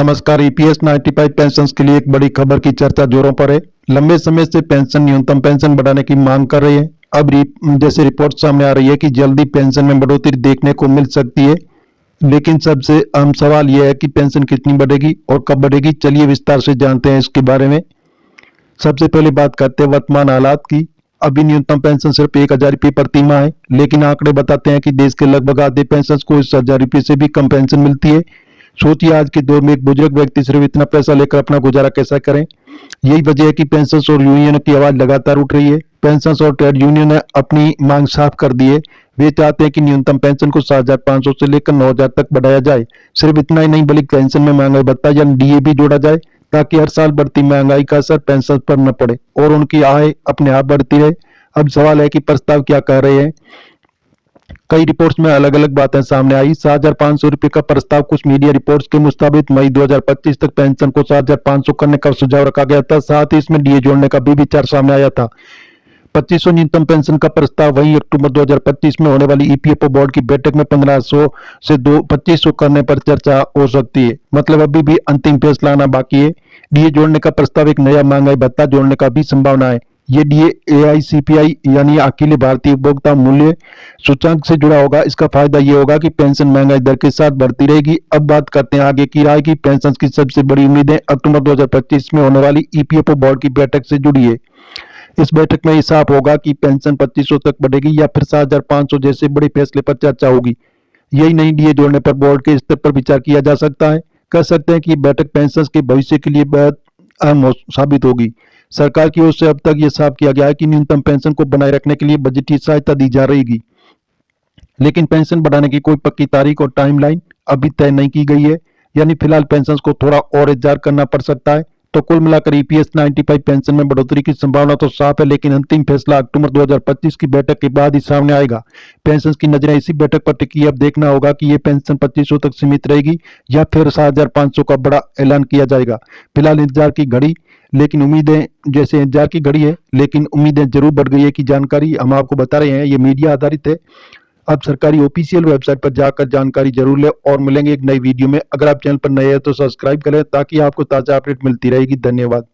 नमस्कार। EPS 95 pension के लिए एक बड़ी खबर की चर्चा जोरों पर है। लंबे समय से पेंशन न्यूनतम पेंशन बढ़ाने की मांग कर रही है। अब जैसे रिपोर्ट सामने आ रही है कि जल्दी पेंशन में बढ़ोतरी देखने को मिल सकती है, लेकिन सबसे अहम सवाल यह है कि पेंशन कितनी बढ़ेगी और कब बढ़ेगी। चलिए विस्तार से जानते हैं इसके बारे में। सबसे पहले बात करते हैं वर्तमान हालात की। अभी न्यूनतम पेंशन सिर्फ 1,000 रुपये प्रति माह है, लेकिन आंकड़े बताते हैं कि देश के लगभग आधे पेंशन को इस 1,000 रुपये से भी कम पेंशन मिलती है। सोचिए आज के दौर में एक बुजुर्ग व्यक्ति सिर्फ इतना पैसा लेकर अपना गुजारा कैसा करें। यही वजह है कि पेंशनर्स और यूनियन की आवाज लगातार उठ रही है। पेंशनर्स और ट्रेड यूनियन ने अपनी मांग साफ कर दी है। वे चाहते हैं कि न्यूनतम पेंशन को 7,500 से लेकर 9,000 तक बढ़ाया जाए। सिर्फ इतना ही नहीं बल्कि पेंशन में महंगाई भत्ता यानी डीए भी जोड़ा जाए, ताकि हर साल बढ़ती महंगाई का असर पेंशन पर न पड़े और उनकी आय अपने आप बढ़ती रहे। अब सवाल है कि प्रस्ताव क्या कह रहे हैं। कई रिपोर्ट्स में अलग अलग बातें सामने आई। 7,500 रुपये का प्रस्ताव कुछ मीडिया रिपोर्ट्स के मुताबिक मई 2025 तक पेंशन को 7,500 करने का सुझाव रखा गया था। साथ ही इसमें डीए जोड़ने का भी विचार सामने आया था। 2,500 न्यूनतम पेंशन का प्रस्ताव वहीं अक्टूबर 2025 में होने वाली ईपीएफओ बोर्ड की बैठक में 1,500 से 2,250 करने पर चर्चा हो सकती है। मतलब अभी भी अंतिम फैसला आना बाकी है। डीए जोड़ने का प्रस्ताव एक नया महंगाई भत्ता जोड़ने का भी संभावना है। ये डीए एआईसीपीआई यानी अखिल भारतीय उपभोक्ता मूल्य सूचकांक से जुड़ा होगा। इसका फायदा ये होगा कि पेंशन महंगाई दर के साथ बढ़ती रहेगी। अब बात करते हैं आगे की राय की। पेंशन की सबसे बड़ी उम्मीदें अक्टूबर 2025 में होने वाली ईपीएफओ बोर्ड की बैठक से जुड़ी है। इस बैठक में साफ होगा कि पेंशन 2,500 तक बढ़ेगी या फिर 7,500 जैसे बड़े फैसले पर चर्चा होगी। यही नहीं, डीए जोड़ने पर बोर्ड के स्तर पर विचार किया जा सकता है। कह सकते हैं कि बैठक पेंशन के भविष्य के लिए बहुत अहम साबित होगी। सरकार की ओर से अब तक यह साफ किया गया है कि न्यूनतम पेंशन को बनाए रखने के लिए बजटीय सहायता दी जा रहेगी, लेकिन पेंशन बढ़ाने की कोई पक्की तारीख और टाइमलाइन अभी तय नहीं की गई है। यानी फिलहाल पेंशन को थोड़ा और इंतजार करना पड़ सकता है। तो कुल मिलाकर ईपीएस 95 पेंशन में बढ़ोतरी की संभावना तो साफ है, लेकिन अंतिम फैसला अक्टूबर 2025 की बैठक के बाद ही सामने आएगा। पेंशन की नजरें इसी बैठक पर टिकी। अब देखना होगा कि ये पेंशन 2,500 तक सीमित रहेगी या फिर 7,500 का बड़ा ऐलान किया जाएगा। फिलहाल इंतजार की घड़ी, लेकिन उम्मीदें जैसे इंतजार की घड़ी है, लेकिन उम्मीदें जरूर बढ़ गई है कि जानकारी हम आपको बता रहे हैं, ये मीडिया आधारित है। आप सरकारी ऑफिशियल वेबसाइट पर जाकर जानकारी जरूर लें और मिलेंगे एक नई वीडियो में। अगर आप चैनल पर नए हैं तो सब्सक्राइब करें ताकि आपको ताजा अपडेट मिलती रहेगी। धन्यवाद।